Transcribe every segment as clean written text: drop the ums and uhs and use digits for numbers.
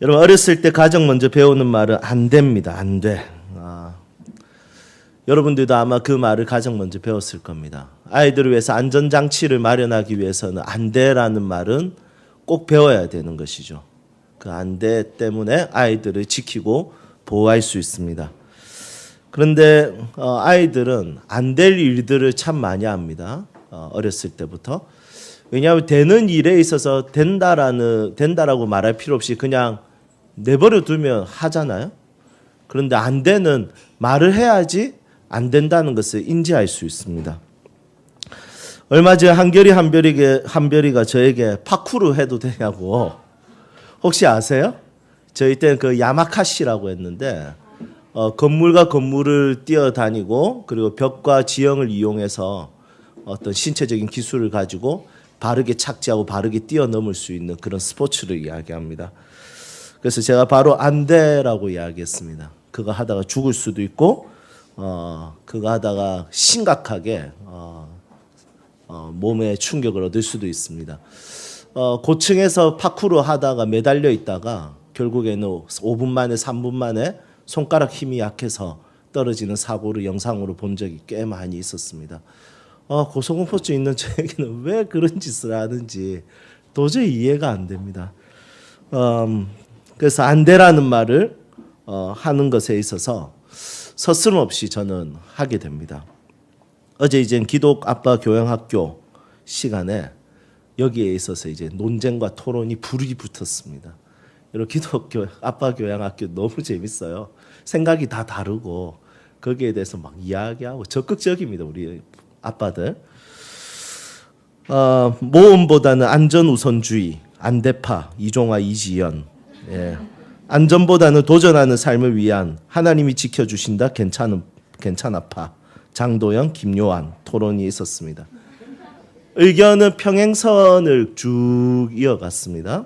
여러분 어렸을 때 가장 먼저 배우는 말은 안 됩니다. 안 돼. 여러분들도 아마 그 말을 가장 먼저 배웠을 겁니다. 아이들을 위해서 안전장치를 마련하기 위해서는 안 돼라는 말은 꼭 배워야 되는 것이죠. 그 안 돼 때문에 아이들을 지키고 보호할 수 있습니다. 그런데 아이들은 안 될 일들을 참 많이 합니다. 어렸을 때부터. 왜냐하면 되는 일에 있어서 된다라고 말할 필요 없이 그냥 내버려 두면 하잖아요. 그런데 안 되는 말을 해야지 안 된다는 것을 인지할 수 있습니다. 얼마 전에 한별이가 저에게 파쿠르 해도 되냐고. 혹시 아세요? 저희 때는 그 야마카시라고 했는데 건물과 건물을 뛰어다니고 그리고 벽과 지형을 이용해서 어떤 신체적인 기술을 가지고 바르게 착지하고 바르게 뛰어넘을 수 있는 그런 스포츠를 이야기합니다. 그래서 제가 바로 안 돼라고 이야기했습니다. 그거 하다가 죽을 수도 있고 그거 하다가 심각하게 몸에 충격을 얻을 수도 있습니다. 고층에서 파쿠르 하다가 매달려 있다가 결국에는 5분 만에 3분 만에 손가락 힘이 약해서 떨어지는 사고를 영상으로 본 적이 꽤 많이 있었습니다. 고소공포증 있는 저에게는 왜 그런 짓을 하는지 도저히 이해가 안 됩니다. 그래서 안 되라는 말을 하는 것에 있어서 서슴없이 저는 하게 됩니다. 어제 이제 기독 아빠 교양학교 시간에 여기에 있어서 이제 논쟁과 토론이 불이 붙었습니다. 여러분 기독 아빠 교양학교 너무 재밌어요. 생각이 다 다르고 거기에 대해서 막 이야기하고 적극적입니다. 우리 아빠들. 모험보다는 안전 우선주의, 안대파, 이종화, 이지연. 예. 안전보다는 도전하는 삶을 위한 하나님이 지켜주신다 괜찮아파. 장도영, 김요한 토론이 있었습니다. 의견은 평행선을 쭉 이어갔습니다.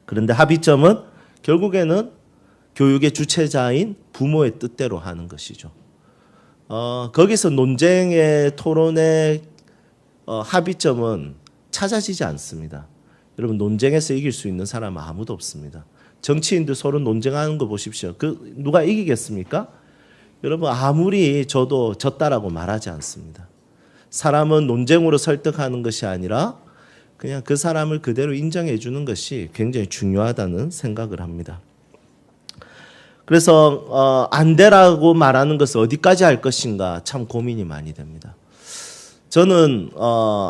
그런데 합의점은 결국에는 교육의 주체자인 부모의 뜻대로 하는 것이죠. 거기서 논쟁의 토론의 합의점은 찾아지지 않습니다. 여러분 논쟁에서 이길 수 있는 사람은 아무도 없습니다. 정치인들 서로 논쟁하는 거 보십시오. 누가 이기겠습니까? 여러분 아무리 저도 졌다라고 말하지 않습니다. 사람은 논쟁으로 설득하는 것이 아니라 그냥 그 사람을 그대로 인정해 주는 것이 굉장히 중요하다는 생각을 합니다. 그래서 안 되라고 말하는 것을 어디까지 할 것인가 참 고민이 많이 됩니다. 저는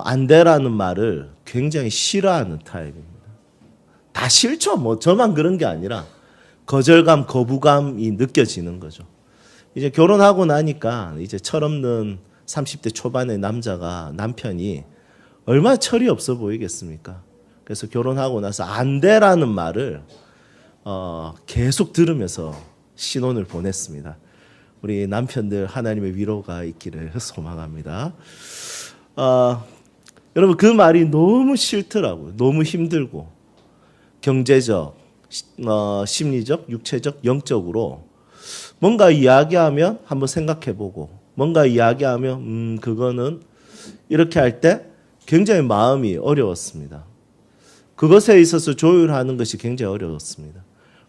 안 되라는 말을 굉장히 싫어하는 타입입니다. 다 싫죠. 뭐 저만 그런 게 아니라 거절감, 거부감이 느껴지는 거죠. 이제 결혼하고 나니까 이제 철없는 30대 초반의 남편이 얼마나 철이 없어 보이겠습니까? 그래서 결혼하고 나서 안 돼라는 말을 계속 들으면서 신혼을 보냈습니다. 우리 남편들 하나님의 위로가 있기를 소망합니다. 여러분 그 말이 너무 싫더라고요. 너무 힘들고 경제적, 심리적, 육체적, 영적으로 뭔가 이야기하면 한번 생각해보고 뭔가 이야기하면 그거는 이렇게 할 때 굉장히 마음이 어려웠습니다. 그것에 있어서 조율하는 것이 굉장히 어려웠습니다.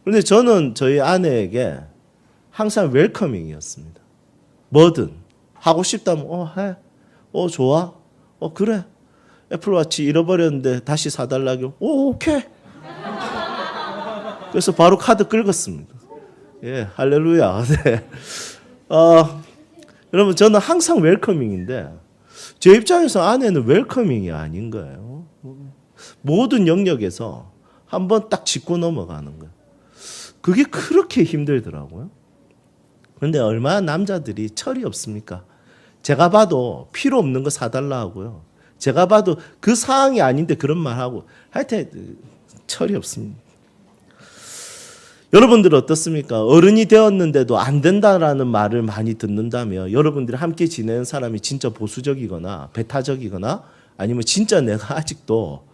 그런데 저는 저희 아내에게 항상 웰커밍이었습니다. 뭐든 하고 싶다면 해. 좋아. 그래. 애플워치 잃어버렸는데 다시 사달라고. 오케이. 그래서 바로 카드 긁었습니다. 예, 할렐루야. 네. 여러분 저는 항상 웰커밍인데 제 입장에서 아내는 웰커밍이 아닌 거예요. 모든 영역에서 한번 딱 짚고 넘어가는 거예요. 그게 그렇게 힘들더라고요. 그런데 얼마나 남자들이 철이 없습니까? 제가 봐도 필요 없는 거 사달라 하고요. 제가 봐도 그 상황이 아닌데 그런 말 하고 하여튼 철이 없습니다. 여러분들 어떻습니까? 어른이 되었는데도 안 된다라는 말을 많이 듣는다면 여러분들이 함께 지내는 사람이 진짜 보수적이거나 배타적이거나 아니면 진짜 내가 아직도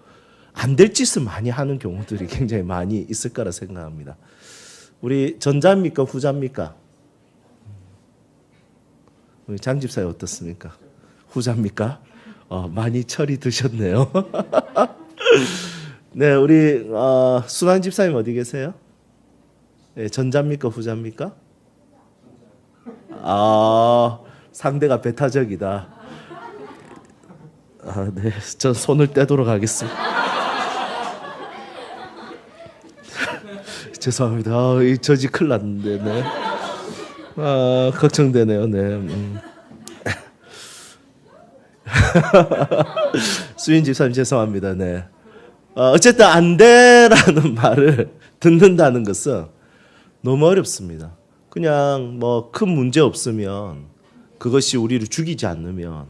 안 될 짓을 많이 하는 경우들이 굉장히 많이 있을 거라 생각합니다. 우리 전자입니까? 후자입니까? 우리 장 집사님 어떻습니까? 후자입니까? 많이 철이 드셨네요. 네, 우리 순환 집사님 어디 계세요? 예, 전자입니까 후자입니까? 아, 상대가 배타적이다. 아, 네, 전 손을 떼도록 하겠습니다. 죄송합니다. 아, 이 저지 큰일 났는데, 네. 아, 걱정되네요, 네. 수인 집사님 죄송합니다, 네. 어쨌든 안 돼라는 말을 듣는다는 것은 너무 어렵습니다. 그냥 뭐 큰 문제 없으면 그것이 우리를 죽이지 않으면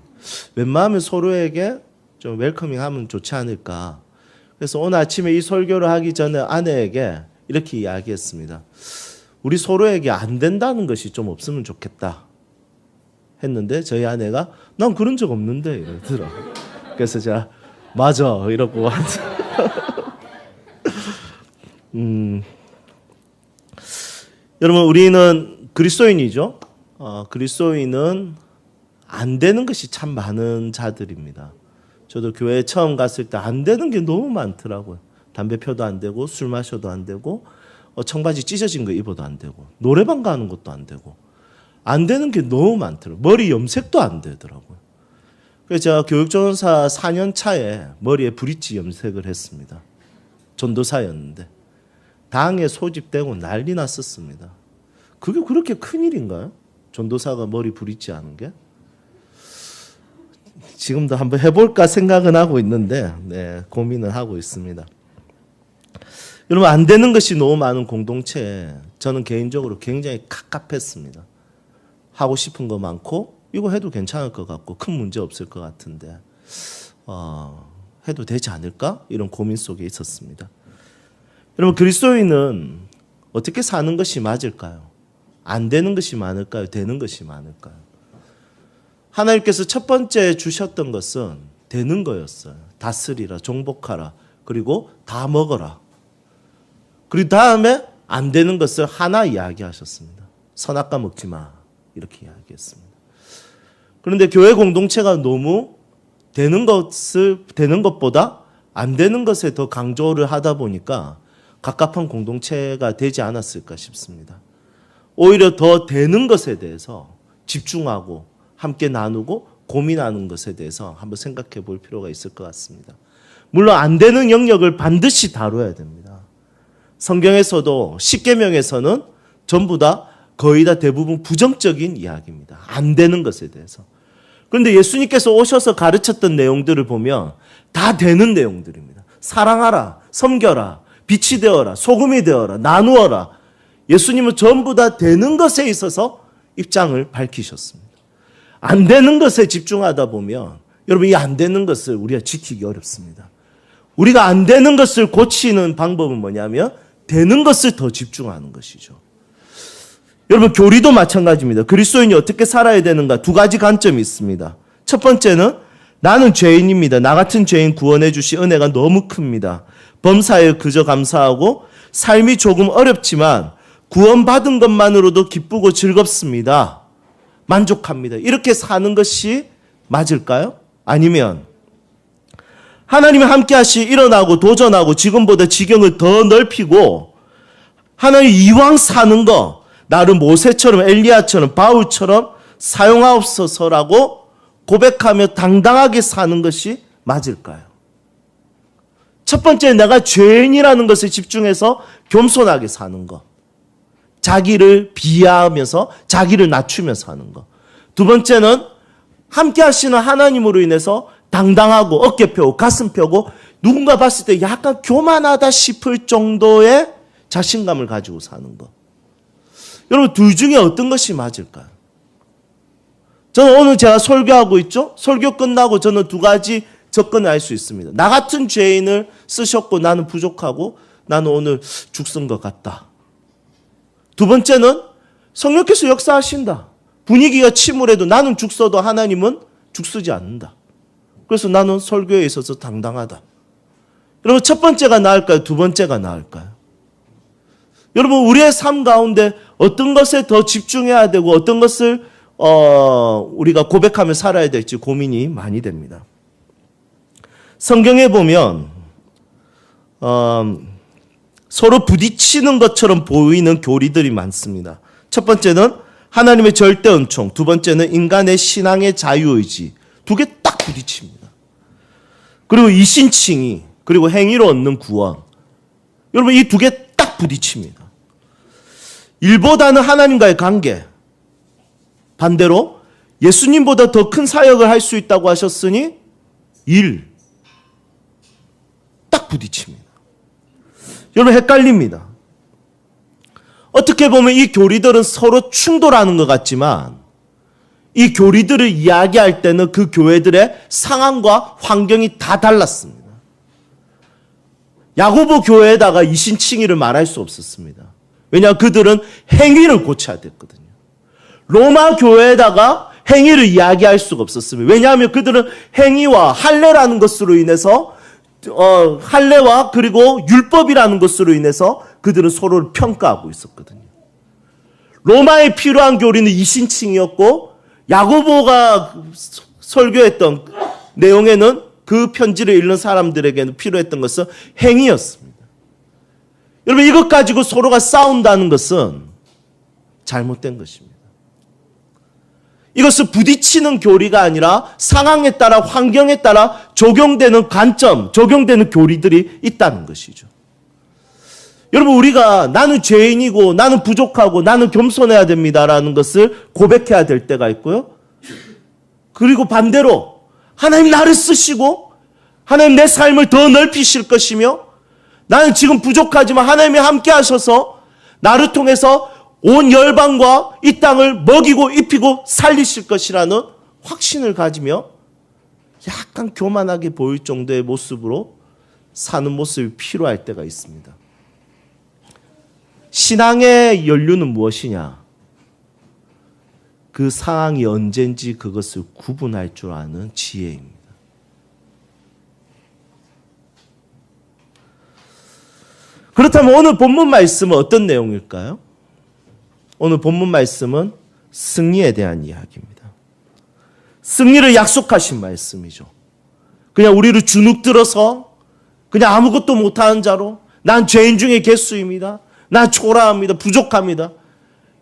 웬만하면 서로에게 좀 웰커밍하면 좋지 않을까. 그래서 오늘 아침에 이 설교를 하기 전에 아내에게 이렇게 이야기했습니다. 우리 서로에게 안 된다는 것이 좀 없으면 좋겠다 했는데 저희 아내가 난 그런 적 없는데 이러더라고요. 그래서 제가 맞아 이러고 여러분 우리는 그리스도인이죠. 그리스도인은 안 되는 것이 참 많은 자들입니다. 저도 교회에 처음 갔을 때 안 되는 게 너무 많더라고요. 담배 펴도 안 되고 술 마셔도 안 되고 청바지 찢어진 거 입어도 안 되고 노래방 가는 것도 안 되고 안 되는 게 너무 많더라고요. 머리 염색도 안 되더라고요. 그래서 제가 교육전도사 4년 차에 머리에 브릿지 염색을 했습니다. 전도사였는데 당에 소집되고 난리 났었습니다. 그게 그렇게 큰일인가요? 전도사가 머리 브릿지 하는 게? 지금도 한번 해볼까 생각은 하고 있는데 네, 고민을 하고 있습니다. 여러분 안 되는 것이 너무 많은 공동체에 저는 개인적으로 굉장히 갑갑했습니다. 하고 싶은 거 많고 이거 해도 괜찮을 것 같고 큰 문제 없을 것 같은데 해도 되지 않을까? 이런 고민 속에 있었습니다. 여러분 그리스도인은 어떻게 사는 것이 맞을까요? 안 되는 것이 많을까요? 되는 것이 많을까요? 하나님께서 첫 번째 주셨던 것은 되는 거였어요. 다스리라, 종복하라, 그리고 다 먹어라. 그리고 다음에 안 되는 것을 하나 이야기하셨습니다. 선악과 먹지 마. 이렇게 이야기했습니다. 그런데 교회 공동체가 너무 되는 것보다 안 되는 것에 더 강조를 하다 보니까 갑갑한 공동체가 되지 않았을까 싶습니다. 오히려 더 되는 것에 대해서 집중하고 함께 나누고 고민하는 것에 대해서 한번 생각해 볼 필요가 있을 것 같습니다. 물론 안 되는 영역을 반드시 다뤄야 됩니다. 성경에서도 십계명에서는 전부 다 거의 다 대부분 부정적인 이야기입니다. 안 되는 것에 대해서. 그런데 예수님께서 오셔서 가르쳤던 내용들을 보면 다 되는 내용들입니다. 사랑하라, 섬겨라, 빛이 되어라, 소금이 되어라, 나누어라. 예수님은 전부 다 되는 것에 있어서 입장을 밝히셨습니다. 안 되는 것에 집중하다 보면 여러분 이 안 되는 것을 우리가 지키기 어렵습니다. 우리가 안 되는 것을 고치는 방법은 뭐냐면 되는 것을 더 집중하는 것이죠. 여러분 교리도 마찬가지입니다. 그리스도인이 어떻게 살아야 되는가 두 가지 관점이 있습니다. 첫 번째는 나는 죄인입니다. 나 같은 죄인 구원해 주신 은혜가 너무 큽니다. 범사에 그저 감사하고 삶이 조금 어렵지만 구원받은 것만으로도 기쁘고 즐겁습니다. 만족합니다. 이렇게 사는 것이 맞을까요? 아니면 하나님이 함께 하시 일어나고 도전하고 지금보다 지경을 더 넓히고 하나님 이왕 사는 거 나를 모세처럼 엘리야처럼 바울처럼 사용하옵소서라고 고백하며 당당하게 사는 것이 맞을까요? 첫 번째 내가 죄인이라는 것에 집중해서 겸손하게 사는 것. 자기를 비하하면서 자기를 낮추며 사는 것. 두 번째는 함께 하시는 하나님으로 인해서 당당하고 어깨 펴고 가슴 펴고 누군가 봤을 때 약간 교만하다 싶을 정도의 자신감을 가지고 사는 것. 여러분 둘 중에 어떤 것이 맞을까요? 저는 오늘 제가 설교하고 있죠? 설교 끝나고 저는 두 가지 접근을 할 수 있습니다. 나 같은 죄인을 쓰셨고 나는 부족하고 나는 오늘 죽순 것 같다. 두 번째는 성령께서 역사하신다. 분위기가 침울해도 나는 죽서도 하나님은 죽쓰지 않는다. 그래서 나는 설교에 있어서 당당하다. 여러분 첫 번째가 나을까요? 두 번째가 나을까요? 여러분 우리의 삶 가운데 어떤 것에 더 집중해야 되고 어떤 것을 우리가 고백하며 살아야 될지 고민이 많이 됩니다. 성경에 보면 서로 부딪히는 것처럼 보이는 교리들이 많습니다. 첫 번째는 하나님의 절대 은총, 두 번째는 인간의 신앙의 자유의지. 두 개 딱 부딪힙니다. 그리고 이신칭의, 그리고 행위로 얻는 구원. 여러분, 이 두 개 딱 부딪힙니다. 일보다는 하나님과의 관계. 반대로 예수님보다 더 큰 사역을 할 수 있다고 하셨으니 일. 딱 부딪힙니다. 여러분, 헷갈립니다. 어떻게 보면 이 교리들은 서로 충돌하는 것 같지만 이 교리들을 이야기할 때는 그 교회들의 상황과 환경이 다 달랐습니다. 야고보 교회에다가 이신칭의를 말할 수 없었습니다. 왜냐하면 그들은 행위를 고쳐야 됐거든요. 로마 교회에다가 행위를 이야기할 수가 없었습니다. 왜냐하면 그들은 행위와 할례라는 것으로 인해서 할례와 그리고 율법이라는 것으로 인해서 그들은 서로를 평가하고 있었거든요. 로마에 필요한 교리는 이신칭이었고 야고보가 설교했던 내용에는 그 편지를 읽는 사람들에게는 필요했던 것은 행위였습니다. 여러분, 이것 가지고 서로가 싸운다는 것은 잘못된 것입니다. 이것은 부딪히는 교리가 아니라 상황에 따라 환경에 따라 적용되는 관점, 적용되는 교리들이 있다는 것이죠. 여러분, 우리가 나는 죄인이고 나는 부족하고 나는 겸손해야 됩니다라는 것을 고백해야 될 때가 있고요. 그리고 반대로 하나님 나를 쓰시고 하나님 내 삶을 더 넓히실 것이며 나는 지금 부족하지만 하나님이 함께 하셔서 나를 통해서 온 열방과 이 땅을 먹이고 입히고 살리실 것이라는 확신을 가지며 약간 교만하게 보일 정도의 모습으로 사는 모습이 필요할 때가 있습니다. 신앙의 연륜은 무엇이냐? 그 상황이 언젠지 그것을 구분할 줄 아는 지혜입니다. 그렇다면 오늘 본문 말씀은 어떤 내용일까요? 오늘 본문 말씀은 승리에 대한 이야기입니다. 승리를 약속하신 말씀이죠. 그냥 우리를 주눅들어서 그냥 아무것도 못하는 자로 난 죄인 중에 개수입니다. 난 초라합니다. 부족합니다.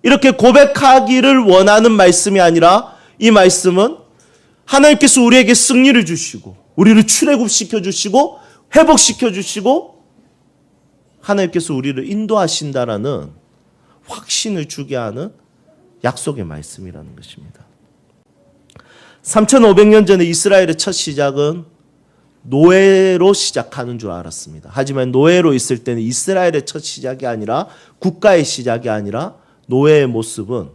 이렇게 고백하기를 원하는 말씀이 아니라 이 말씀은 하나님께서 우리에게 승리를 주시고 우리를 출애굽시켜 주시고 회복시켜 주시고 하나님께서 우리를 인도하신다라는 확신을 주게 하는 약속의 말씀이라는 것입니다. 3500년 전에 이스라엘의 첫 시작은 노예로 시작하는 줄 알았습니다. 하지만 노예로 있을 때는 이스라엘의 첫 시작이 아니라 국가의 시작이 아니라 노예의 모습은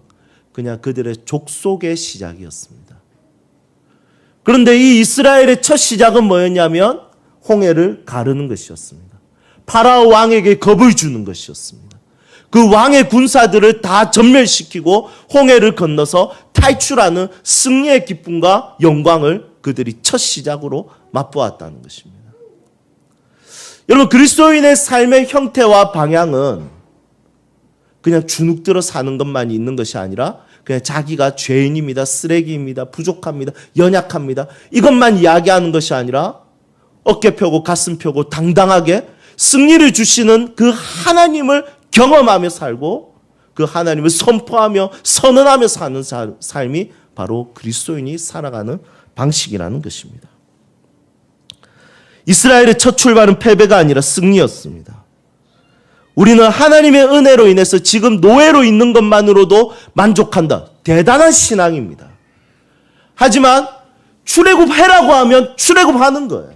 그냥 그들의 족속의 시작이었습니다. 그런데 이 이스라엘의 첫 시작은 뭐였냐면 홍해를 가르는 것이었습니다. 파라오 왕에게 겁을 주는 것이었습니다. 그 왕의 군사들을 다 전멸시키고 홍해를 건너서 탈출하는 승리의 기쁨과 영광을 그들이 첫 시작으로 맛보았다는 것입니다. 여러분, 그리스도인의 삶의 형태와 방향은 그냥 주눅들어 사는 것만 있는 것이 아니라 그냥 자기가 죄인입니다, 쓰레기입니다, 부족합니다, 연약합니다 이것만 이야기하는 것이 아니라 어깨 펴고 가슴 펴고 당당하게 승리를 주시는 그 하나님을 경험하며 살고 그 하나님을 선포하며 선언하며 사는 삶이 바로 그리스도인이 살아가는 방식이라는 것입니다. 이스라엘의 첫 출발은 패배가 아니라 승리였습니다. 우리는 하나님의 은혜로 인해서 지금 노예로 있는 것만으로도 만족한다. 대단한 신앙입니다. 하지만 출애굽해라고 하면 출애굽하는 거예요.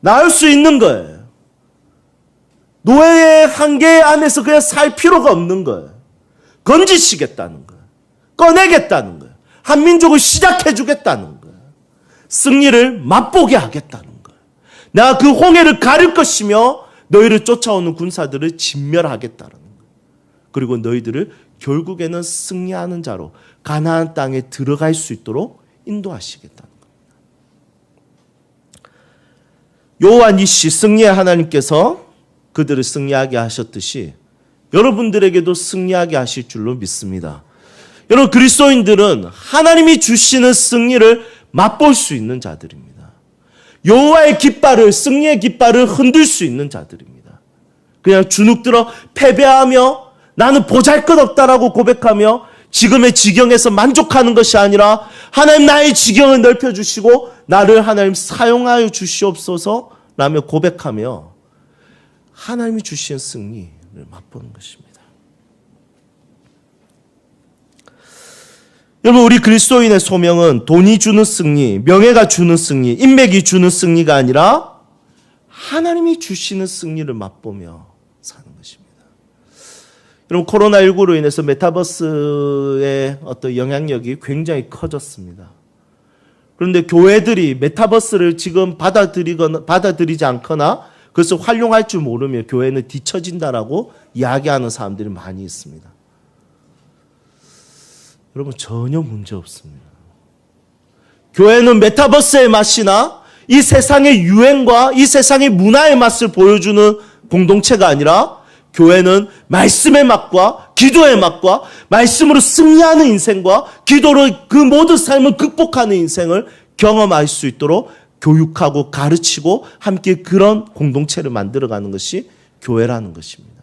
나을 수 있는 거예요. 노예의 한계 안에서 그냥 살 필요가 없는 거예요. 건지시겠다는 거예요. 꺼내겠다는 거예요. 한민족을 시작해 주겠다는 거예요. 승리를 맛보게 하겠다는 거예요. 내가 그 홍해를 가릴 것이며 너희를 쫓아오는 군사들을 진멸하겠다는 거예요. 그리고 너희들을 결국에는 승리하는 자로 가나안 땅에 들어갈 수 있도록 인도하시겠다는 거예요. 요한 이시 승리의 하나님께서 그들을 승리하게 하셨듯이 여러분들에게도 승리하게 하실 줄로 믿습니다. 여러분, 그리스도인들은 하나님이 주시는 승리를 맛볼 수 있는 자들입니다. 여호와의 깃발을, 승리의 깃발을 흔들 수 있는 자들입니다. 그냥 주눅들어 패배하며 나는 보잘것없다라고 고백하며 지금의 지경에서 만족하는 것이 아니라 하나님 나의 지경을 넓혀주시고 나를 하나님 사용하여 주시옵소서 라며 고백하며 하나님이 주신 승리를 맛보는 것입니다. 여러분, 우리 그리스도인의 소명은 돈이 주는 승리, 명예가 주는 승리, 인맥이 주는 승리가 아니라 하나님이 주시는 승리를 맛보며 사는 것입니다. 여러분, 코로나19로 인해서 메타버스의 어떤 영향력이 굉장히 커졌습니다. 그런데 교회들이 메타버스를 지금 받아들이지 않거나 그것을 활용할 줄 모르며 교회는 뒤처진다라고 이야기하는 사람들이 많이 있습니다. 여러분, 전혀 문제 없습니다. 교회는 메타버스의 맛이나 이 세상의 유행과 이 세상의 문화의 맛을 보여주는 공동체가 아니라 교회는 말씀의 맛과 기도의 맛과 말씀으로 승리하는 인생과 기도로 그 모든 삶을 극복하는 인생을 경험할 수 있도록 교육하고 가르치고 함께 그런 공동체를 만들어가는 것이 교회라는 것입니다.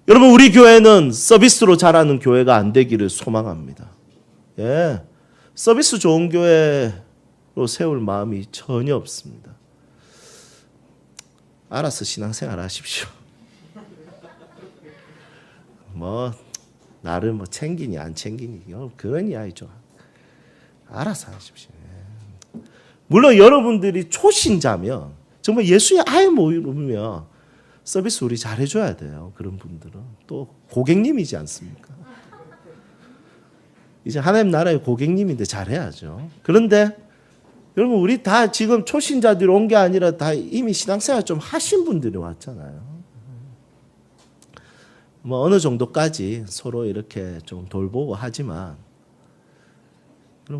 여러분, 우리 교회는 서비스로 자라는 교회가 안 되기를 소망합니다. 예, 서비스 좋은 교회로 세울 마음이 전혀 없습니다. 알아서 신앙생활 하십시오. 나를 챙기니 안 챙기니 그런 이야기죠. 알아서 하십시오. 예. 물론 여러분들이 초신자면 정말 예수의 아예 모르면 서비스 우리 잘해줘야 돼요. 그런 분들은 또 고객님이지 않습니까? 이제 하나님 나라의 고객님인데 잘해야죠. 그런데 여러분, 우리 다 지금 초신자들이 온 게 아니라 다 이미 신앙생활 좀 하신 분들이 왔잖아요. 어느 정도까지 서로 이렇게 좀 돌보고 하지만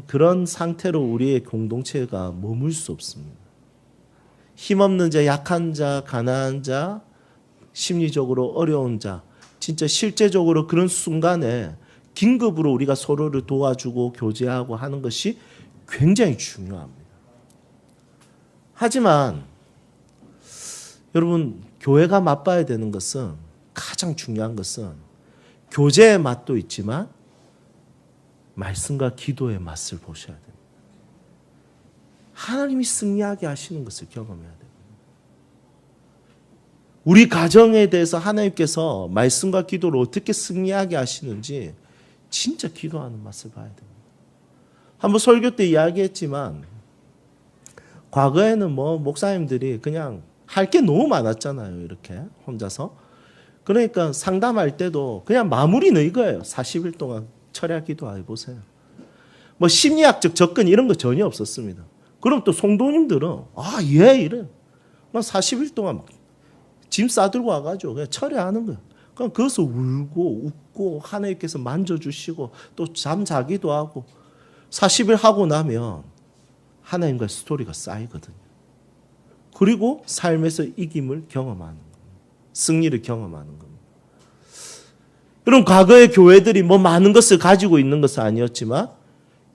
그런 상태로 우리의 공동체가 머물 수 없습니다. 힘없는 자, 약한 자, 가난한 자, 심리적으로 어려운 자, 진짜 실제적으로 그런 순간에 긴급으로 우리가 서로를 도와주고 교제하고 하는 것이 굉장히 중요합니다. 하지만 여러분, 교회가 맛봐야 되는 것은, 가장 중요한 것은 교제의 맛도 있지만 말씀과 기도의 맛을 보셔야 됩니다. 하나님이 승리하게 하시는 것을 경험해야 됩니다. 우리 가정에 대해서 하나님께서 말씀과 기도를 어떻게 승리하게 하시는지 진짜 기도하는 맛을 봐야 됩니다. 한번 설교 때 이야기했지만 과거에는 목사님들이 그냥 할 게 너무 많았잖아요. 이렇게 혼자서. 그러니까 상담할 때도 그냥 마무리는 이거예요. 40일 동안 철야 기도해 보세요. 심리학적 접근 이런 거 전혀 없었습니다. 그럼 또 성도님들은 이래. 40일 동안 짐 싸들고 와가지고 그냥 철야하는 거예요. 그럼 거기서 울고 웃고 하나님께서 만져주시고 또 잠자기도 하고 40일 하고 나면 하나님과 스토리가 쌓이거든요. 그리고 삶에서 이김을 경험하는 거예요. 승리를 경험하는 겁니다. 여러분, 과거의 교회들이 많은 것을 가지고 있는 것은 아니었지만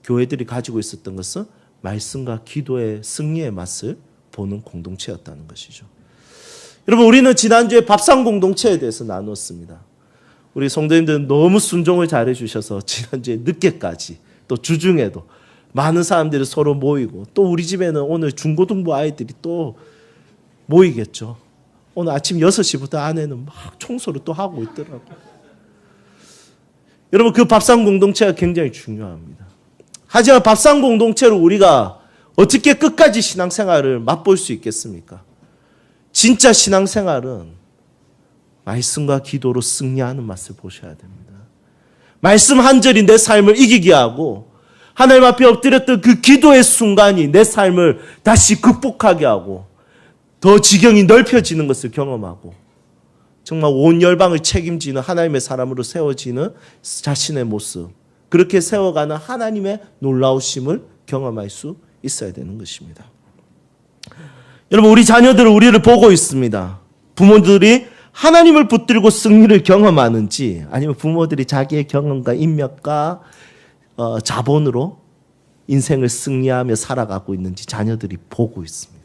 교회들이 가지고 있었던 것은 말씀과 기도의 승리의 맛을 보는 공동체였다는 것이죠. 여러분, 우리는 지난주에 밥상 공동체에 대해서 나눴습니다. 우리 성도님들은 너무 순종을 잘해 주셔서 지난주에 늦게까지 또 주중에도 많은 사람들이 서로 모이고 또 우리 집에는 오늘 중고등부 아이들이 또 모이겠죠. 오늘 아침 6시부터 아내는 막 청소를 또 하고 있더라고요. 여러분, 그 밥상 공동체가 굉장히 중요합니다. 하지만 밥상 공동체로 우리가 어떻게 끝까지 신앙생활을 맛볼 수 있겠습니까? 진짜 신앙생활은 말씀과 기도로 승리하는 맛을 보셔야 됩니다. 말씀 한 절이 내 삶을 이기게 하고 하나님 앞에 엎드렸던 그 기도의 순간이 내 삶을 다시 극복하게 하고 더 지경이 넓혀지는 것을 경험하고 정말 온 열방을 책임지는 하나님의 사람으로 세워지는 자신의 모습, 그렇게 세워가는 하나님의 놀라우심을 경험할 수 있어야 되는 것입니다. 여러분, 우리 자녀들은 우리를 보고 있습니다. 부모들이 하나님을 붙들고 승리를 경험하는지 아니면 부모들이 자기의 경험과 인맥과 자본으로 인생을 승리하며 살아가고 있는지 자녀들이 보고 있습니다.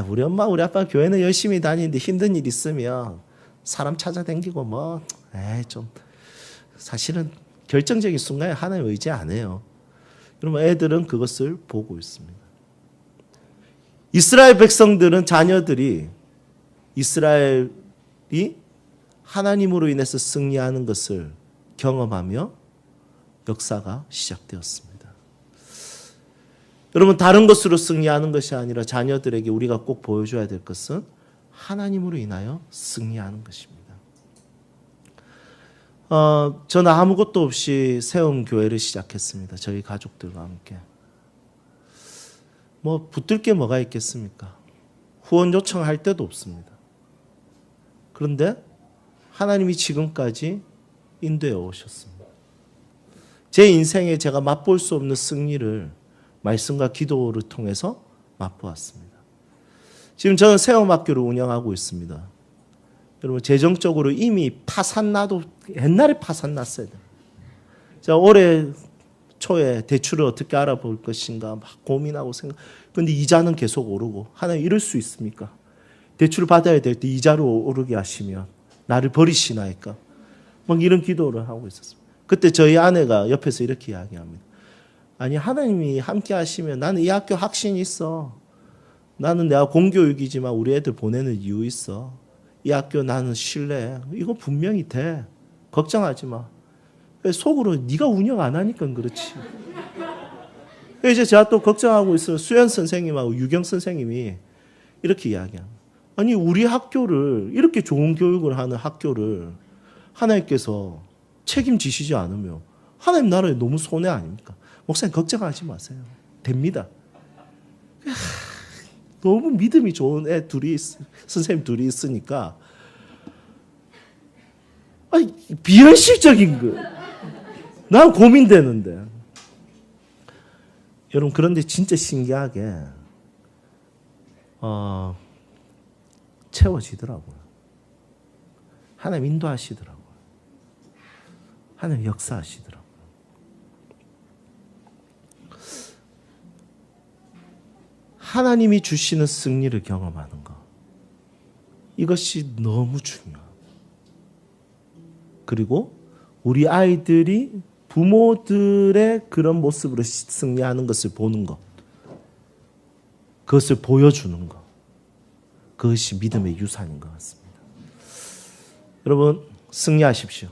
우리 엄마 우리 아빠 교회는 열심히 다니는데 힘든 일 있으면 사람 찾아다니고 좀 사실은 결정적인 순간에 하나님 의지 안 해요. 그러면 애들은 그것을 보고 있습니다. 이스라엘 백성들은 자녀들이 이스라엘이 하나님으로 인해서 승리하는 것을 경험하며 역사가 시작되었습니다. 여러분, 다른 것으로 승리하는 것이 아니라 자녀들에게 우리가 꼭 보여줘야 될 것은 하나님으로 인하여 승리하는 것입니다. 저는 아무것도 없이 세운 교회를 시작했습니다. 저희 가족들과 함께. 붙들 게 뭐가 있겠습니까? 후원 요청할 때도 없습니다. 그런데 하나님이 지금까지 인도해 오셨습니다. 제 인생에 제가 맛볼 수 없는 승리를 말씀과 기도를 통해서 맛보았습니다. 지금 저는 세움학교를 운영하고 있습니다. 여러분, 재정적으로 이미 옛날에 파산 났어야 돼요. 제가 올해 초에 대출을 어떻게 알아볼 것인가 막 고민하고 그런데 이자는 계속 오르고, 하나님 이럴 수 있습니까? 대출을 받아야 될 때 이자를 오르게 하시면 나를 버리시나이까? 이런 기도를 하고 있었습니다. 그때 저희 아내가 옆에서 이렇게 이야기합니다. 아니, 하나님이 함께 하시면 나는 이 학교 확신이 있어. 나는 내가 공교육이지만 우리 애들 보내는 이유 있어. 이 학교 나는 신뢰해. 이거 분명히 돼. 걱정하지 마. 속으로 네가 운영 안 하니까 그렇지. 이제 제가 또 걱정하고 있어요. 수연 선생님하고 유경 선생님이 이렇게 이야기합니다. 아니, 우리 학교를, 이렇게 좋은 교육을 하는 학교를 하나님께서 책임지시지 않으면 하나님 나라에 너무 손해 아닙니까? 목사님 걱정하지 마세요. 됩니다. 너무 믿음이 좋은 선생님 둘이 있으니까 비현실적인 거. 난 고민되는데. 여러분, 그런데 진짜 신기하게 채워지더라고요. 하나님 인도하시더라고요. 하나님 역사하시더라고요. 하나님이 주시는 승리를 경험하는 것. 이것이 너무 중요합니다. 그리고 우리 아이들이 부모들의 그런 모습으로 승리하는 것을 보는 것. 그것을 보여주는 것. 그것이 믿음의 유산인 것 같습니다. 여러분, 승리하십시오.